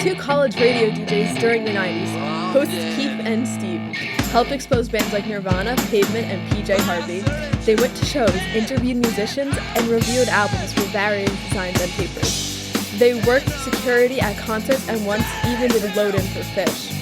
Two college radio DJs during the 90s, hosts Keith and Steve, helped expose bands like Nirvana, Pavement, and PJ Harvey. They went to shows, interviewed musicians, and reviewed albums for various designs and papers. They worked security at concerts and once even did a load-in for Fish.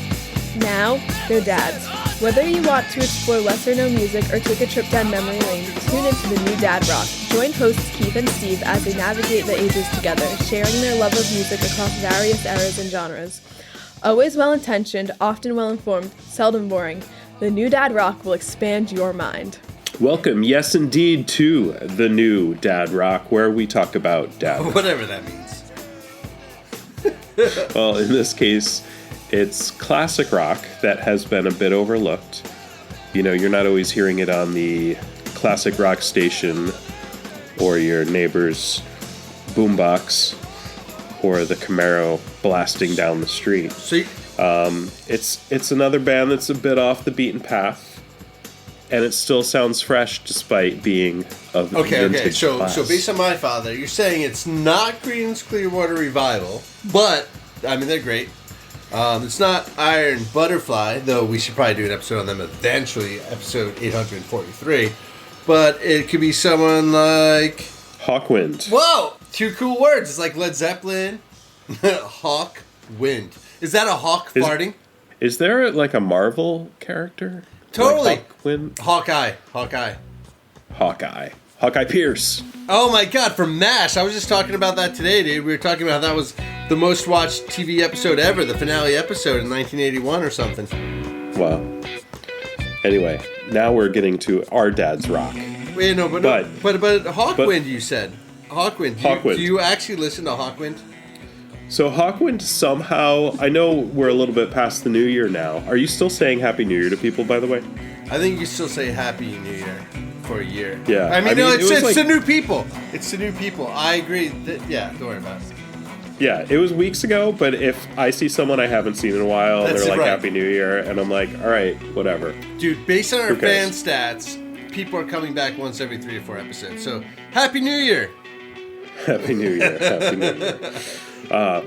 Now, they're dads. Whether you want to explore lesser-known music or take a trip down memory lane, tune into the new Dad Rock. Join hosts Keith and Steve as they navigate the ages together, sharing their love of music across various eras and genres. Always well-intentioned, often well-informed, seldom boring, the new Dad Rock will expand your mind. Welcome, yes indeed, to the new Dad Rock, where we talk about dad. Whatever that means. Well, in this case, it's classic rock that has been a bit overlooked. You know, you're not always hearing it on the classic rock station or your neighbor's boombox or the Camaro blasting down the street. See, It's another band that's a bit off the beaten path, and it still sounds fresh despite being of vintage class. So based on my father, you're saying it's not Creedence Clearwater Revival, but I mean they're great. It's not Iron Butterfly, though we should probably do an episode on them eventually, episode 843. But it could be someone like Hawkwind. Whoa! Two cool words. It's like Led Zeppelin. Hawkwind. Is that a hawk farting? Is there like a Marvel character? Totally. Like Hawkwind? Hawkeye. Hawkeye Pierce. Oh my god, from MASH. I was just talking about that today, dude. We were talking about how that was the most watched TV episode ever, the finale episode in 1981 or something. Wow. Anyway, now we're getting to our dad's rock. Wait, no, but Hawkwind, you said. Hawkwind. Hawkwind. Do you actually listen to Hawkwind? So Hawkwind somehow, I know we're a little bit past the new year now. Are you still saying Happy New Year to people, by the way? I think you still say Happy New Year for a year. Yeah. I mean no, it's the new people. It's the new people. I agree. Don't worry about it. Yeah, it was weeks ago, but if I see someone I haven't seen in a while, That's they're like, right. Happy New Year, and I'm like, all right, whatever. Dude, based on our Who fan cares? stats, people are coming back once every 3 or 4 episodes. So, Happy New Year! Happy New Year. Happy New Year.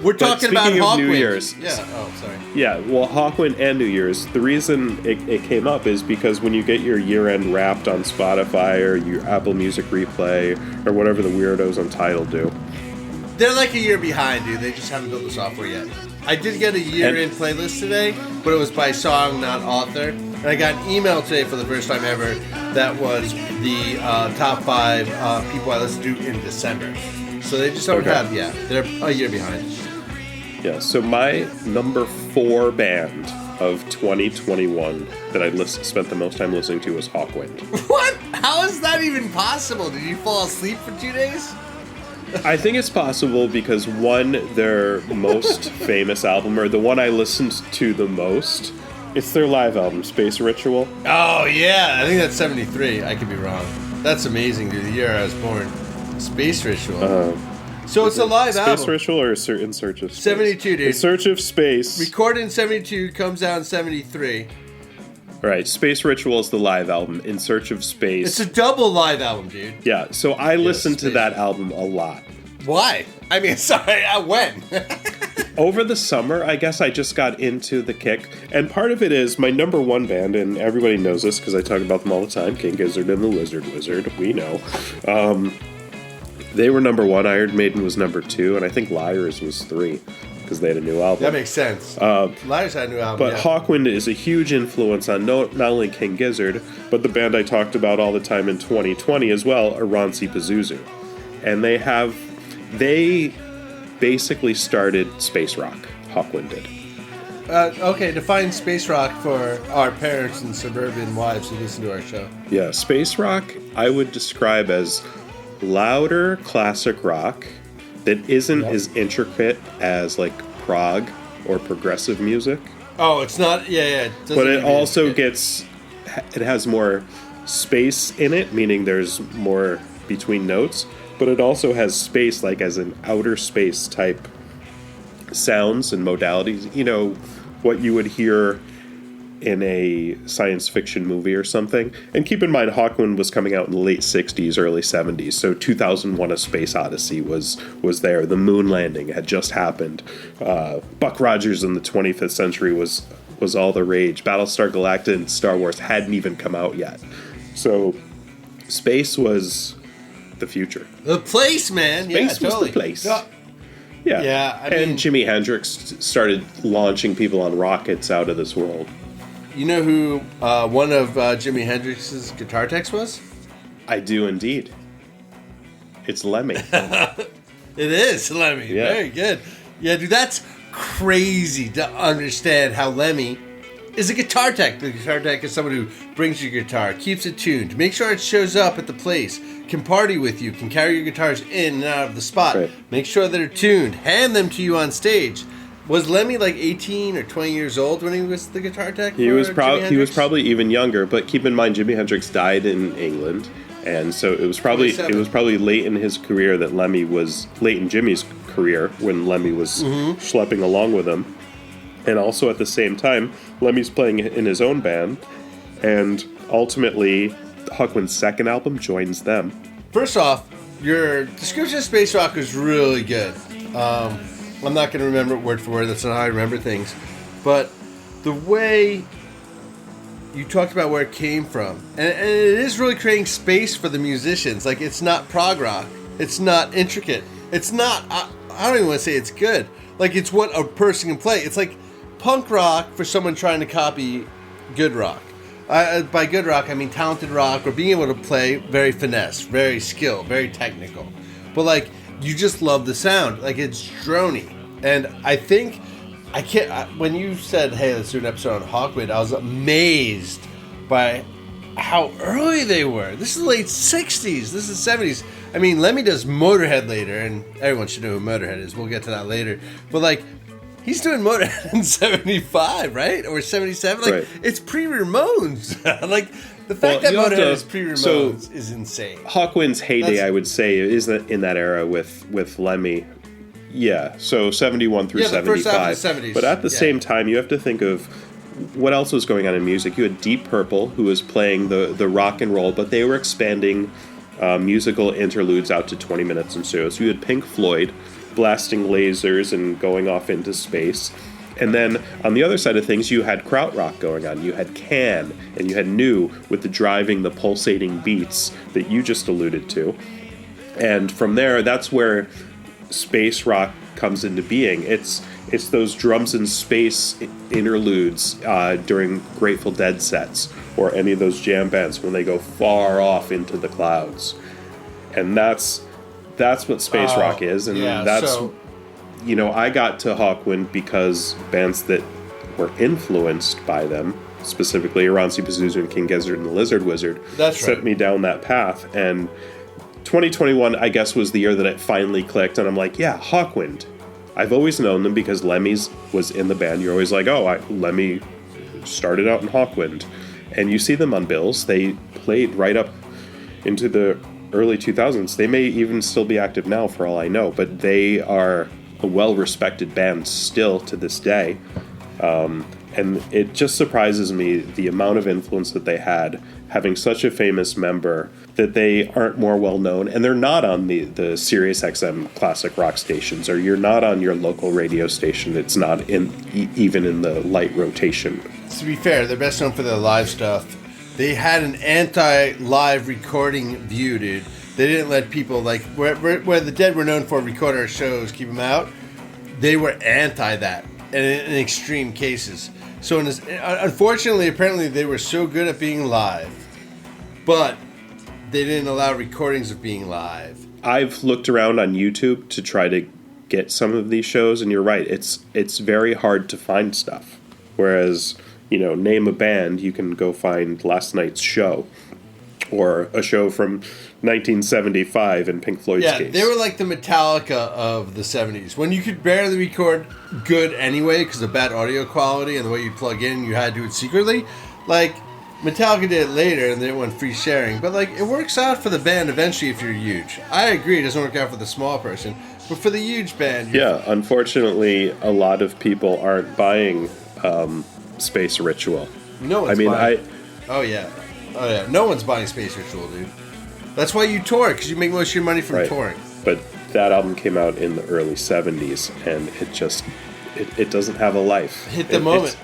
We're talking about speaking of Hawkwind. New Year's. Yeah, oh, sorry. Yeah, well, Hawkwind and New Year's, the reason it came up is because when you get your year-end wrapped on Spotify or your Apple Music Replay or whatever the weirdos on Tidal do. They're like a year behind, dude. They just haven't built the software yet. I did get a year-end playlist today, but it was by song, not author. And I got an email today for the first time ever that was the top 5 people I listened to in December. So they just don't have, they're a year behind. Yeah, so my number 4 band of 2021 that I spent the most time listening to was Hawkwind. What? How is that even possible? Did you fall asleep for 2 days? I think it's possible because, one, their most famous album, or the one I listened to the most, it's their live album, Space Ritual. Oh, yeah. I think that's 73. I could be wrong. That's amazing, dude. The year I was born. Space Ritual. So it's a live album. Space Ritual or In Search of Space? 72, dude. In Search of Space. Recorded in 72, comes out in 73. Right, Space Ritual is the live album, In Search of Space. It's a double live album, dude. Yeah, so I listened to that album a lot. Why? I mean, sorry, when? Over the summer, I guess I just got into the kick. And part of it is my number 1 band, and everybody knows this because I talk about them all the time, King Gizzard and the Lizard Wizard, we know. They were number 1, Iron Maiden was number 2, and I think Liars was 3. Because they had a new album. That makes sense. Liars had a new album, But Hawkwind is a huge influence on not only King Gizzard, but the band I talked about all the time in 2020 as well, Aransi Pazuzu. And they basically started space rock. Hawkwind did. Okay, define space rock for our parents and suburban wives who listen to our show. Yeah, space rock I would describe as louder classic rock that isn't as intricate as like prog or progressive music. Oh, it's not. Yeah. But it also it has more space in it, meaning there's more between notes. But it also has space, like as an outer space type sounds and modalities. You know what you would hear in a science fiction movie or something. And keep in mind, Hawkwind was coming out in the late 60s, early 70s, so 2001 A Space Odyssey was there. The moon landing had just happened. Buck Rogers in the 25th century was all the rage. Battlestar Galactica and Star Wars hadn't even come out yet. So space was the future. The place, man. Space was totally. the place. No. Yeah. Yeah, I mean- and Jimi Hendrix started launching people on rockets out of this world. You know who one of Jimi Hendrix's guitar techs was? I do indeed. It's Lemmy. It is Lemmy. Yeah. Very good. Yeah, dude, that's crazy to understand how Lemmy is a guitar tech. The guitar tech is someone who brings your guitar, keeps it tuned, makes sure it shows up at the place, can party with you, can carry your guitars in and out of the spot, Right. make sure they're tuned, hand them to you on stage. Was Lemmy like 18 or 20 years old when he was the guitar tech? He for was Jimi Hendrix? probably even younger, but keep in mind Jimi Hendrix died in England, and so it was probably 27. late in his career that Lemmy was late in Jimmy's career when Lemmy was schlepping along with him. And also at the same time, Lemmy's playing in his own band, and ultimately Hawkwind's second album joins them. First off, your description of space rock was really good. I'm not going to remember it word for word. That's not how I remember things. But the way you talked about where it came from, and it is really creating space for the musicians. Like, it's not prog rock. It's not intricate. It's not, I don't even want to say it's good. Like, it's what a person can play. It's like punk rock for someone trying to copy good rock. By good rock, I mean talented rock, or being able to play very finesse, very skilled, very technical. But, like, you just love the sound. Like, it's drony. And I think, when you said, hey, let's do an episode on Hawkwind, I was amazed by how early they were. This is late 60s. This is 70s. I mean, Lemmy does Motorhead later, and everyone should know who Motorhead is. We'll get to that later. But, like, he's doing Motorhead in 75, right? Or 77? Like, Right. It's pre-Ramones. Like, the fact that you have Motorhead to- is pre-Ramones is insane. Hawkwind's heyday, That's- I would say, is in that era with Lemmy. Yeah, so 71 through Yeah, the first 75. half of the 70s. But at the Yeah. same time, you have to think of what else was going on in music. You had Deep Purple, who was playing the rock and roll, but they were expanding musical interludes out to 20 minutes and so. So you had Pink Floyd blasting lasers and going off into space. And then on the other side of things, you had krautrock going on. You had Can, and you had New with the driving, the pulsating beats that you just alluded to. And from there, that's where space rock comes into being. It's those drums in space interludes during Grateful Dead sets, or any of those jam bands when they go far off into the clouds. And that's what space rock is, and yeah, that's so- I got to Hawkwind because bands that were influenced by them, specifically Iranzi Pazuzu and King Gizzard and the Lizard Wizard, That's sent right. me down that path. And 2021, I guess, was the year that it finally clicked, and I'm like, yeah, Hawkwind. I've always known them because Lemmy's was in the band. You're always like, Lemmy started out in Hawkwind. And you see them on bills. They played right up into the early 2000s. They may even still be active now, for all I know, but they are a well-respected band still to this day. And it just surprises me the amount of influence that they had, having such a famous member, that they aren't more well-known, and they're not on the Sirius XM classic rock stations, or you're not on your local radio station. It's not even in the light rotation. To be fair, they're best known for their live stuff. They had an anti-live recording view, dude. They didn't let people, like, where the Dead were known for record our shows, keep them out, they were anti that, and in extreme cases. So, unfortunately, apparently, they were so good at being live, but they didn't allow recordings of being live. I've looked around on YouTube to try to get some of these shows, and you're right, it's very hard to find stuff. Whereas, name a band, you can go find last night's show, or a show from 1975 in Pink Floyd's case. Yeah, they were like the Metallica of the 70s. When you could barely record good anyway because of bad audio quality and the way you plug in, you had to do it secretly. Like, Metallica did it later and they went free sharing. But, like, it works out for the band eventually if you're huge. I agree, it doesn't work out for the small person. But for the huge band... Yeah, unfortunately, a lot of people aren't buying Space Ritual. No one's I mean, buying. Oh yeah. No one's buying Space Ritual, dude. That's why you tour, because you make most of your money from Right. touring. But that album came out in the early 70s, and it doesn't have a life. Hit the moment.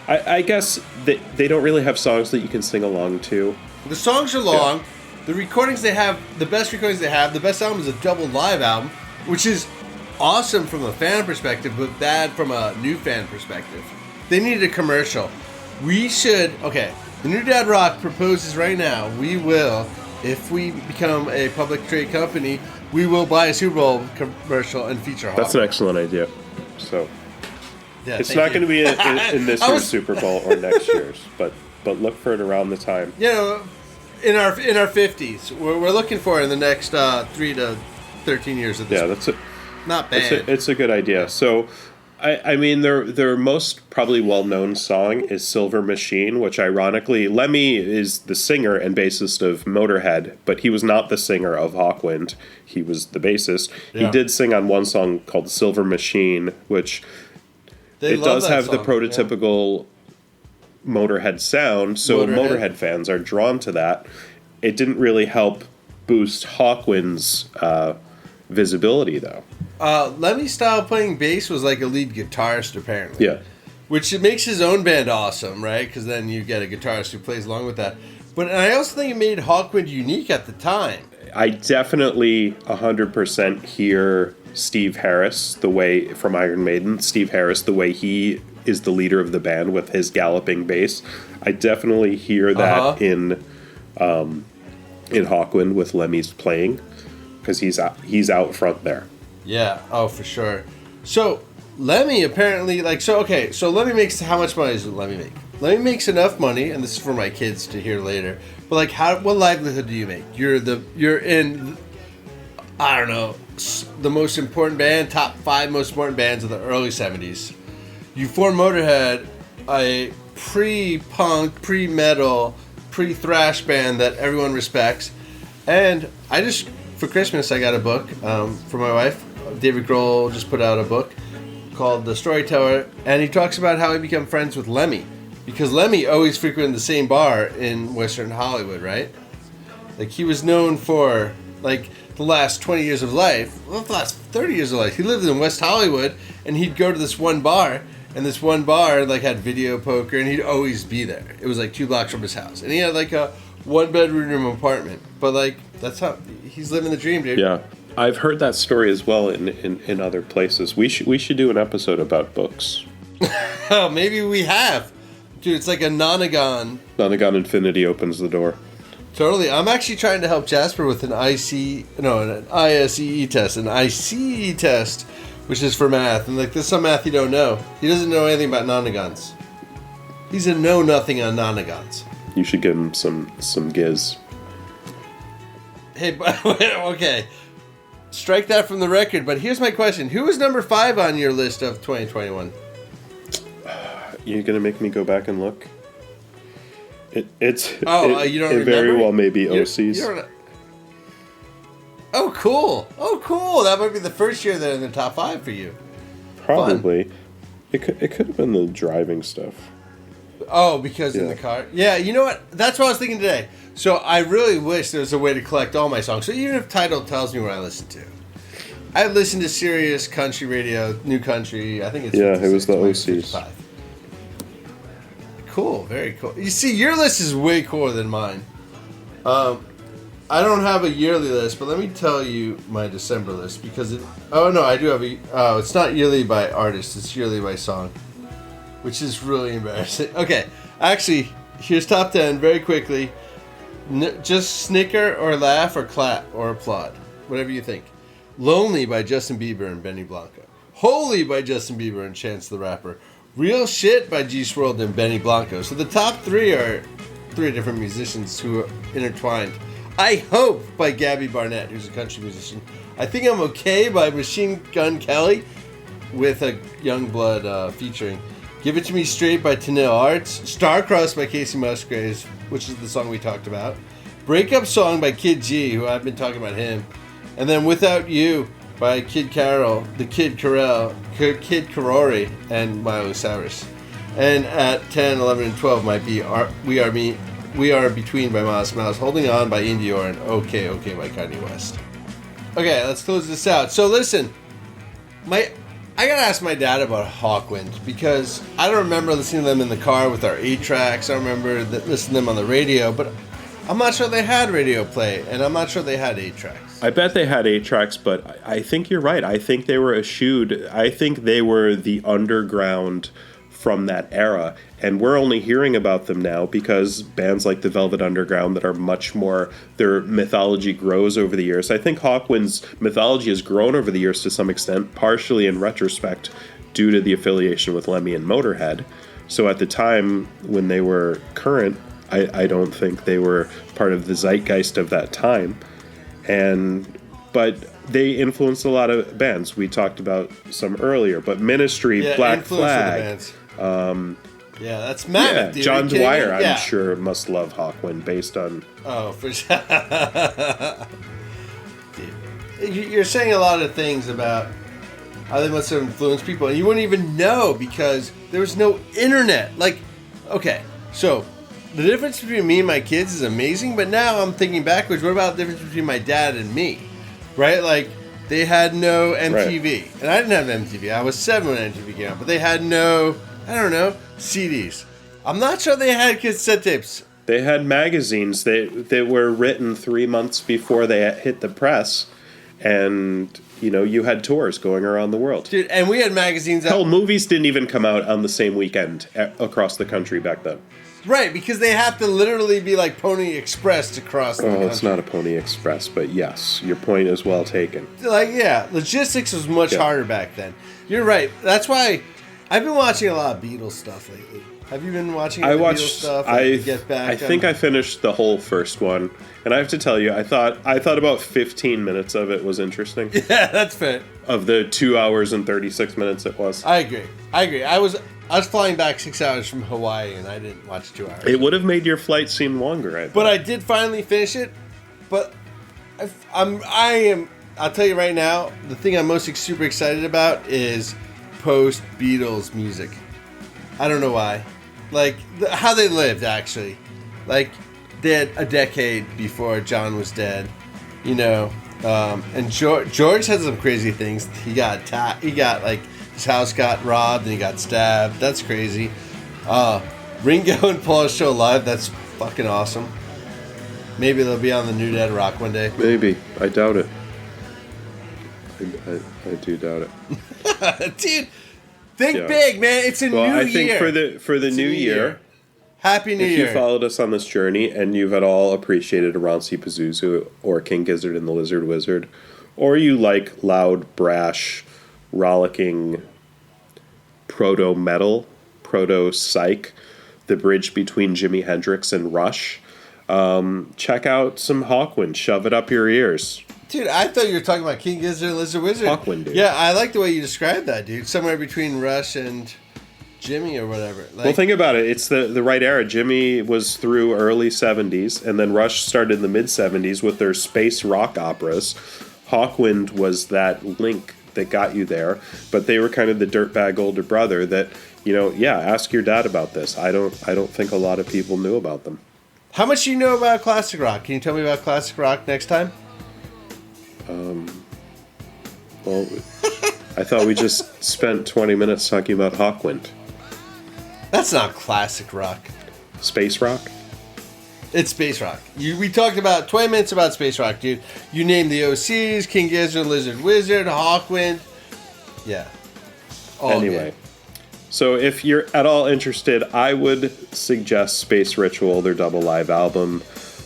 I guess they don't really have songs that you can sing along to. The songs are long. Yeah. The recordings they have, the best recordings they have, the best album is a double live album, which is awesome from a fan perspective, but bad from a new fan perspective. They needed a commercial. The New Dad Rock proposes right now, we will, if we become a public trade company, we will buy a Super Bowl commercial and feature Hawkwind. That's an excellent idea. So Yeah, it's not going to be in this I year's was- Super Bowl or next year's, but look for it around the time. You know, in our 50s, we're looking for it in the next 3 to 13 years of this. Yeah, that's it. Not bad. It's a good idea. So, I mean, their most probably well-known song is Silver Machine, which ironically, Lemmy is the singer and bassist of Motorhead, but he was not the singer of Hawkwind. He was the bassist. Yeah. He did sing on one song called Silver Machine, which They it love does that have the song, prototypical Motorhead sound, so Motorhead. Motorhead fans are drawn to that. It didn't really help boost Hawkwind's visibility, though. Lemmy's style playing bass was like a lead guitarist, apparently. Yeah. Which it makes his own band awesome, right? Because then you get a guitarist who plays along with that. But I also think it made Hawkwind unique at the time. I definitely 100% hear Steve Harris from Iron Maiden, Steve Harris, the way he is the leader of the band with his galloping bass. I definitely hear that in Hawkwind with Lemmy's playing, because he's out front there. Yeah, oh, for sure. So, Lemmy apparently, so Lemmy makes, how much money does Lemmy make? Lemmy makes enough money, and this is for my kids to hear later, but what livelihood do you make? You're in, I don't know, the most important band, top 5 most important bands of the early 70s. You form Motorhead, a pre-punk, pre-metal, pre-thrash band that everyone respects, and for Christmas, I got a book for my wife. David Grohl just put out a book called The Storyteller, and he talks about how he became friends with Lemmy, because Lemmy always frequented the same bar in Western Hollywood, right? Like, he was known for, like, the last 20 years of life, the last 30 years of life. He lived in West Hollywood, and he'd go to this one bar, and this one bar, like, had video poker, and he'd always be there. It was, like, 2 blocks from his house. And he had, like, a 1-bedroom apartment. But, like, that's how he's living the dream, dude. Yeah, I've heard that story as well in other places. We should do an episode about books. Oh, maybe we have. Dude, it's like a nonagon. Nonagon Infinity opens the door. Totally. I'm actually trying to help Jasper with an ISEE test, an ICE test, which is for math. And, like, there's some math you don't know. He doesn't know anything about nonagons. He's a know-nothing on nonagons. You should give him some giz. Hey, okay. Strike that from the record, but here's my question. Who is number 5 on your list of 2021? You're going to make me go back and look? You don't remember? very well may be OCs. You don't. Oh, cool. Oh, cool. That might be the first year they're in the top 5 for you. Probably. It could have been the driving stuff. Oh, because in the car? Yeah, you know what? That's what I was thinking today. So I really wish there was a way to collect all my songs. So even if Tidal tells me what I listen to. I listen to Sirius Country Radio, New Country. I think it's... Yeah, it was the 56, OCs. 55. Cool, very cool. You see, your list is way cooler than mine. I don't have a yearly list, but let me tell you my December list, because I do have it's not yearly by artist, it's yearly by song, which is really embarrassing. Okay, actually, here's top 10 very quickly. Just snicker or laugh or clap or applaud, whatever you think. Lonely by Justin Bieber and Benny Blanco. Holy by Justin Bieber and Chance the Rapper. Real Shit by G Swirled and Benny Blanco. So the top 3 are 3 different musicians who are intertwined. I Hope by Gabby Barnett, who's a country musician. I Think I'm Okay by Machine Gun Kelly with a Youngblood featuring. Give It To Me Straight by Tenille Arts. Starcrossed by Casey Musgraves, which is the song we talked about. Breakup Song by Kid G, who I've been talking about him. And then Without You by Kid Carol, the Kid Carell, Kid Karori, and Miley Cyrus. And at 10, 11, and 12 might be We Are Between by Modest Mouse, Holding On by Indior, and Okay Okay by Kanye West. Okay, let's close this out. So listen, I gotta ask my dad about Hawkwind, because I don't remember listening to them in the car with our 8-tracks. I remember listening to them on the radio, but I'm not sure they had radio play, and I'm not sure they had 8-tracks. I bet they had 8-tracks, but I think you're right. I think they were eschewed. I think they were the underground from that era, and we're only hearing about them now because bands like the Velvet Underground that are much more, their mythology grows over the years. I think Hawkwind's mythology has grown over the years to some extent, partially in retrospect due to the affiliation with Lemmy and Motorhead. So at the time when they were current, I don't think they were part of the zeitgeist of that time. But they influenced a lot of bands. We talked about some earlier, but Ministry, Black Flag. Yeah, that's Mammoth, dude. John Dwyer, I'm sure, must love Hawkwind based on... Oh, for sure. You're saying a lot of things about how they must have influenced people, and you wouldn't even know because there was no internet. Like, okay, so the difference between me and my kids is amazing, but now I'm thinking backwards. What about the difference between my dad and me? Right? Like, they had no MTV, and I didn't have MTV. I was 7 when MTV came out, but they had no... I don't know, CDs. I'm not sure they had cassette tapes. They had magazines that were written 3 months before they hit the press, and you had tours going around the world. Dude, and we had magazines. Hell, movies didn't even come out on the same weekend across the country back then. Right, because they have to literally be like Pony Express to cross the country. It's not a Pony Express, but yes, your point is well taken. Like, yeah, logistics was much harder back then. You're right. That's why I've been watching a lot of Beatles stuff lately. Have you been watching Beatles stuff? I think I finished the whole first one, and I have to tell you, I thought about 15 minutes of it was interesting. Yeah, that's fair. Of the 2 hours and 36 minutes it was. I agree. I was flying back 6 hours from Hawaii, and I didn't watch 2 hours. It would have made your flight seem longer, But I did finally finish it. But I'll tell you right now, the thing I'm most super excited about is post-Beatles music. I don't know why. Like, how they lived, actually. Like, they had a decade before John was dead, and George had some crazy things. He got like, his house got robbed and he got stabbed. That's crazy. Ringo and Paul show live. That's fucking awesome. Maybe they'll be on the New Dead Rock one day. Maybe. I doubt it. I do doubt it. Dude, think big, man. It's a new year. I think for the new year. Happy New Year. If you followed us on this journey and you've at all appreciated Aronsi Pazuzu or King Gizzard and the Lizard Wizard, or you like loud, brash, rollicking proto-metal, proto-psych, the bridge between Jimi Hendrix and Rush, check out some Hawkwind. Shove it up your ears. Dude, I thought you were talking about King Gizzard and Lizard Wizard. Hawkwind, dude. Yeah, I like the way you described that, dude. Somewhere between Rush and Jimmy or whatever. Like, well, think about it. It's the right era. Jimmy was through early 70s, and then Rush started in the mid-70s with their space rock operas. Hawkwind was that link that got you there, but they were kind of the dirtbag older brother that, ask your dad about this. I don't think a lot of people knew about them. How much do you know about classic rock? Can you tell me about classic rock next time? Well, I thought we just spent 20 minutes talking about Hawkwind. That's not classic rock. Space rock? It's space rock. We talked about 20 minutes about space rock, dude. You named the OCs, King Gizzard, Lizard Wizard, Hawkwind. Yeah. Anyway. Good. So if you're at all interested, I would suggest Space Ritual, their double live album.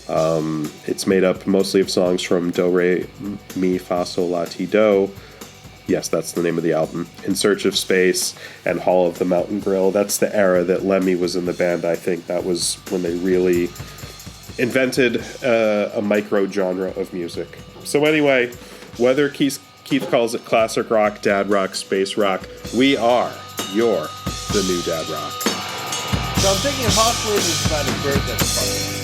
It's made up mostly of songs from Do, Re, Mi, Fa, Sol, La, Ti, Do. Yes, that's the name of the album. In Search of Space and Hall of the Mountain Grill. That's the era that Lemmy was in the band. I think that was when they really invented a micro-genre of music. So anyway, whether Keith calls it classic rock, dad rock, space rock, we are the new dad rock. So I'm thinking Hawkwind is about a bird that's fucking.